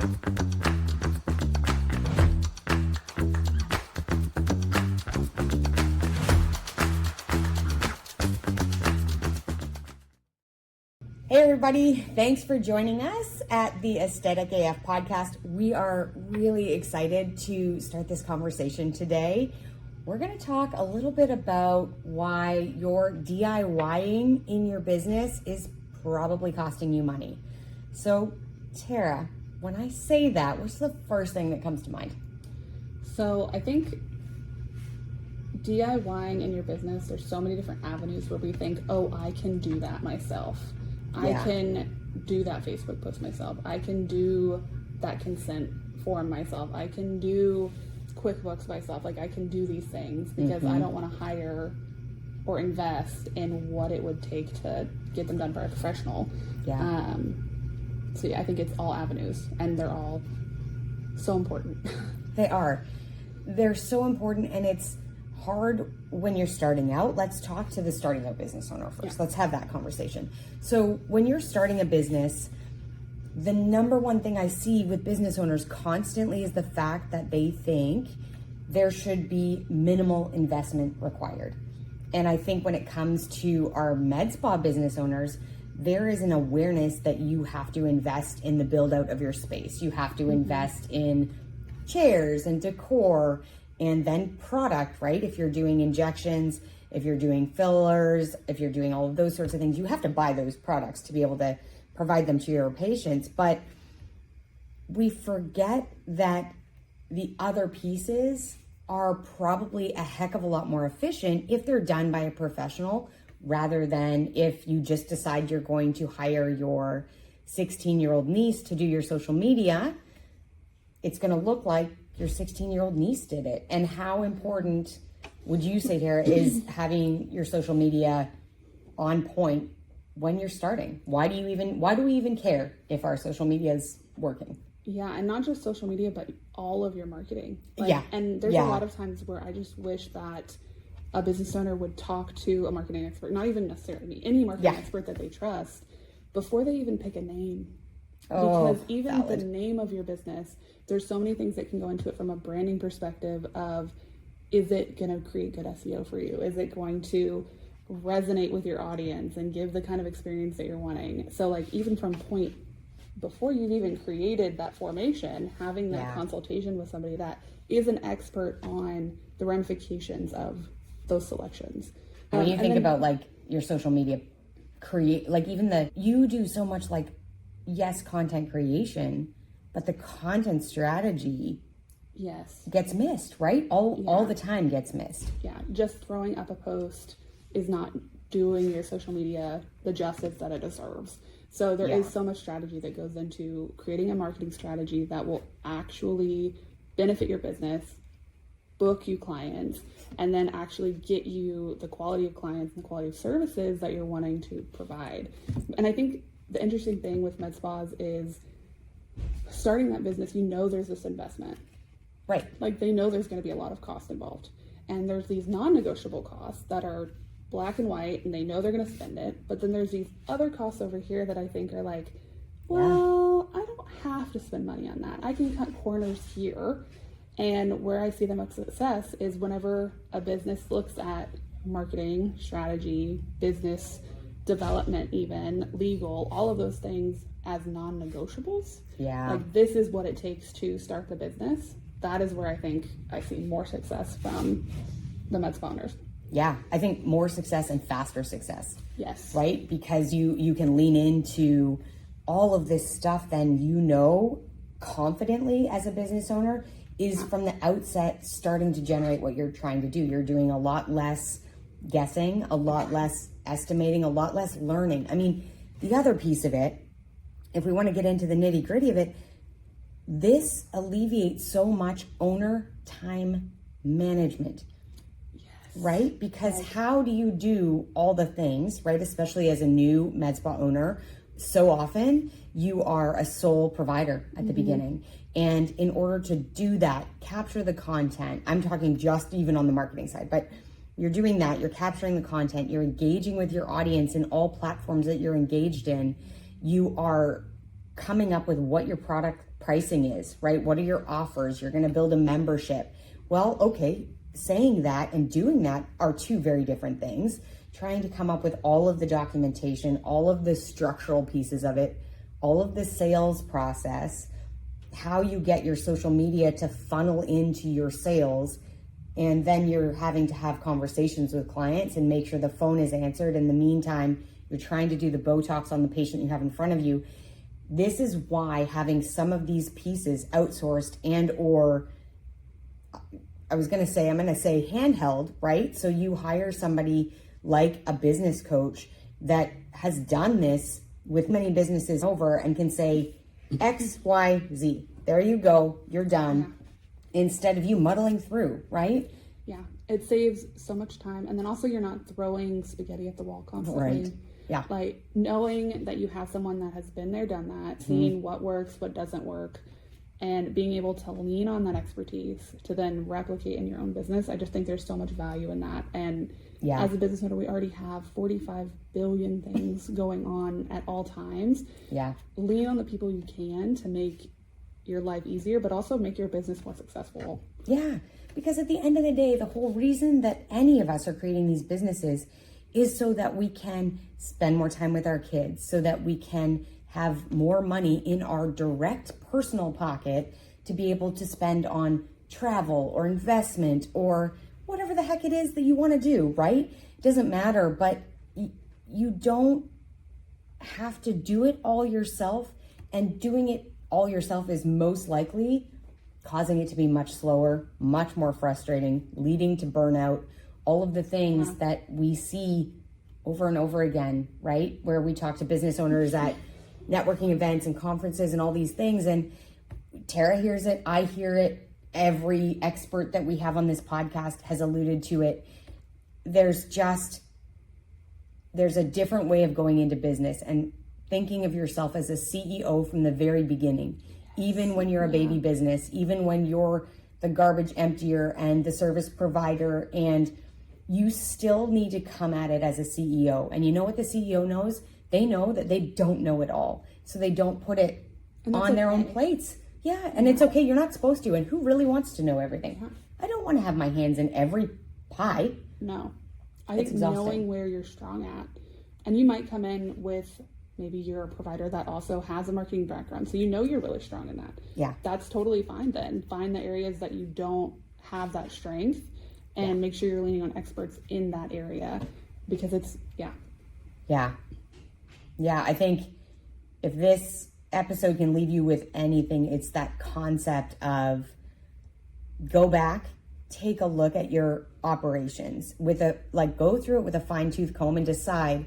Hey everybody, thanks for joining us at the Aesthetic AF podcast. We are really excited to start this conversation today. We're going to talk a little bit about why your DIYing in your business is probably costing you money. So Tara, when I say that, what's the first thing that comes to mind? So I think DIYing in your business, there's so many different avenues where we think, oh, I can do that myself. I can do that Facebook post myself. I can do that consent form myself. I can do QuickBooks myself. Like, I can do these things because I don't want to hire or invest in what it would take to get them done by a professional. Yeah. So yeah, I think it's all avenues, and they're all so important. They are. They're so important, and it's hard when you're starting out. Let's talk to the starting out business owner first. Yeah. Let's have that conversation. So when you're starting a business, the number one thing I see with business owners constantly is the fact that they think there should be minimal investment required. And I think when it comes to our Medspa business owners, there is an awareness that you have to invest in the build out of your space. You have to invest in chairs and decor, and then product, right? If you're doing injections, if you're doing fillers, if you're doing all of those sorts of things, you have to buy those products to be able to provide them to your patients. But we forget that the other pieces are probably a heck of a lot more efficient if they're done by a professional, rather than if you just decide you're going to hire your 16-year-old niece to do your social media. It's going to look like your 16-year-old niece did it. And how important would you say, Tara, is having your social media on point when you're starting? Why do we even care if our social media is working? Yeah, and not just social media, but all of your marketing. And there's a lot of times where I just wish that a business owner would talk to a marketing expert, not even necessarily me, any marketing expert that they trust, before they even pick a name. Because even the name of your business, there's so many things that can go into it from a branding perspective of, is it going to create good SEO for you? Is it going to resonate with your audience and give the kind of experience that you're wanting? So like, even from point before you've even created that formation, having that consultation with somebody that is an expert on the ramifications of those selections. When you think about like your social media you do so much, like, yes, content creation, but the content strategy gets missed, right? All the time gets missed. Yeah, just throwing up a post is not doing your social media the justice that it deserves. So there is so much strategy that goes into creating a marketing strategy that will actually benefit your business, book you clients, and then actually get you the quality of clients and the quality of services that you're wanting to provide. And I think the interesting thing with med spas is starting that business, there's this investment. Right. Like, they know there's going to be a lot of cost involved. And there's these non-negotiable costs that are black and white, and they know they're going to spend it. But then there's these other costs over here that I think are like, well, I don't have to spend money on that. I can cut corners here. And where I see the most success is whenever a business looks at marketing, strategy, business development, even legal, all of those things as non-negotiables. Yeah. Like, this is what it takes to start the business. That is where I think I see more success from the med spa owners. Yeah, I think more success and faster success. Yes. Right? Because you can lean into all of this stuff then confidently as a business owner is from the outset starting to generate what you're trying to do. You're doing a lot less guessing, a lot less estimating, a lot less learning. I mean, the other piece of it, if we want to get into the nitty gritty of it, this alleviates so much owner time management. Right? Because how do you do all the things, right? Especially as a new med spa owner, so often you are a sole provider at the beginning. And in order to do that, capture the content, I'm talking just even on the marketing side, but you're doing that, you're capturing the content, you're engaging with your audience in all platforms that you're engaged in. You are coming up with what your product pricing is, right? What are your offers? You're going to build a membership. Well, okay, saying that and doing that are two very different things. Trying to come up with all of the documentation, all of the structural pieces of it, all of the sales process, how you get your social media to funnel into your sales, and then you're having to have conversations with clients and make sure the phone is answered. In the meantime, you're trying to do the Botox on the patient you have in front of you. This is why having some of these pieces outsourced and or I'm going to say handheld, right? So you hire somebody like a business coach that has done this with many businesses over and can say X, Y, Z. There you go. You're done. Yeah. Instead of you muddling through, right? Yeah. It saves so much time. And then also you're not throwing spaghetti at the wall constantly. Right. Yeah. Like knowing that you have someone that has been there, done that, seeing what works, what doesn't work, and being able to lean on that expertise to then replicate in your own business. I just think there's so much value in that. And as a business owner, we already have 45 billion things going on at all times. Yeah. Lean on the people you can to make your life easier, but also make your business more successful. Yeah. Because at the end of the day, the whole reason that any of us are creating these businesses is so that we can spend more time with our kids, so that we can have more money in our direct personal pocket to be able to spend on travel or investment or whatever the heck it is that you want to do, right? It doesn't matter, but you don't have to do it all yourself, and doing it all yourself is most likely causing it to be much slower, much more frustrating, leading to burnout, all of the things that we see over and over again, right? Where we talk to business owners at networking events and conferences and all these things. And Tara hears it. I hear it. Every expert that we have on this podcast has alluded to it. There's a different way of going into business and thinking of yourself as a CEO from the very beginning, even when you're a baby business, even when you're the garbage emptier and the service provider, and you still need to come at it as a CEO. And you know what the CEO knows? They know that they don't know it all. So they don't put it on their own plates. Yeah, and it's okay. You're not supposed to. And who really wants to know everything? I don't want to have my hands in every pie. No. I think knowing where you're strong at. And you might come in with, maybe you're a provider that also has a marketing background. So you know you're really strong in that. Yeah. That's totally fine then. Find the areas that you don't have that strength and make sure you're leaning on experts in that area, because it's, Yeah, I think if this episode can leave you with anything, it's that concept of go back, take a look at your operations go through it with a fine-tooth comb and decide,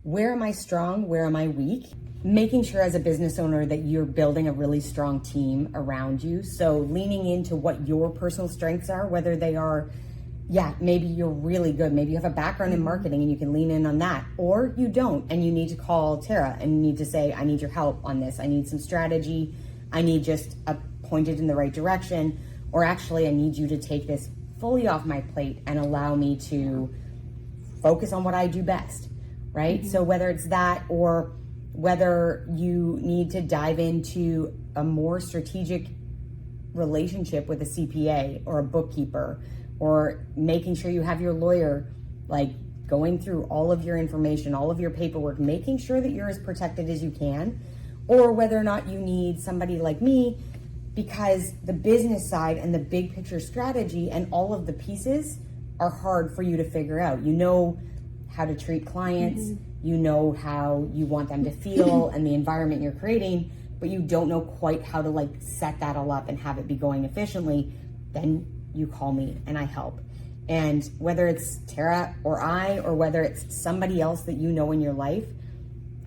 where am I strong? Where am I weak? Making sure as a business owner that you're building a really strong team around you. So leaning into what your personal strengths are, whether they are, maybe you're really good. Maybe you have a background in marketing and you can lean in on that, or you don't, and you need to call Tara and you need to say, I need your help on this. I need some strategy. I need just pointed in the right direction, or actually I need you to take this fully off my plate and allow me to focus on what I do best, right? So whether it's that, or whether you need to dive into a more strategic relationship with a CPA or a bookkeeper, or making sure you have your lawyer, going through all of your information, all of your paperwork, making sure that you're as protected as you can, or whether or not you need somebody like me, because the business side and the big picture strategy and all of the pieces are hard for you to figure out. You know how to treat clients, you know how you want them to feel and the environment you're creating, but you don't know quite how to set that all up and have it be going efficiently. Then you call me and I help. And whether it's Tara or I, or whether it's somebody else that you know in your life,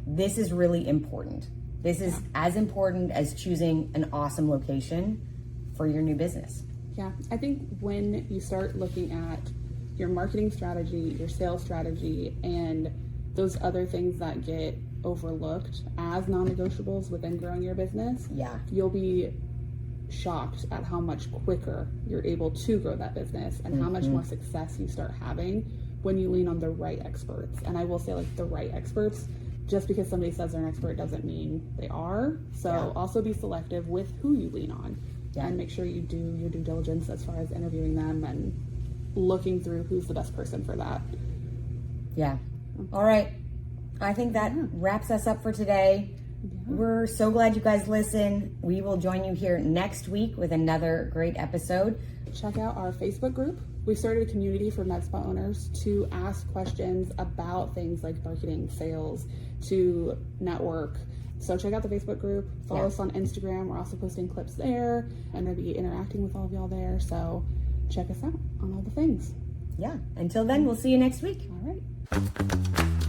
this is really important. This is as important as choosing an awesome location for your new business. Yeah, I think when you start looking at your marketing strategy, your sales strategy, and those other things that get overlooked as non-negotiables within growing your business, you'll be shocked at how much quicker you're able to grow that business and how much more success you start having when you lean on the right experts. And I will say, the right experts just because somebody says they're an expert doesn't mean they are. So also be selective with who you lean on, and make sure you do your due diligence as far as interviewing them and looking through who's the best person for that. Yeah. All right. I think that wraps us up for today. We're so glad you guys listen. We will join you here next week with another great episode. Check out our Facebook group. We started a community for Medspa owners to ask questions about things like marketing, sales, to network. So check out the Facebook group. Follow us on Instagram. We're also posting clips there. I'm going to be interacting with all of y'all there. So check us out on all the things. Yeah. Until then, we'll see you next week. All right.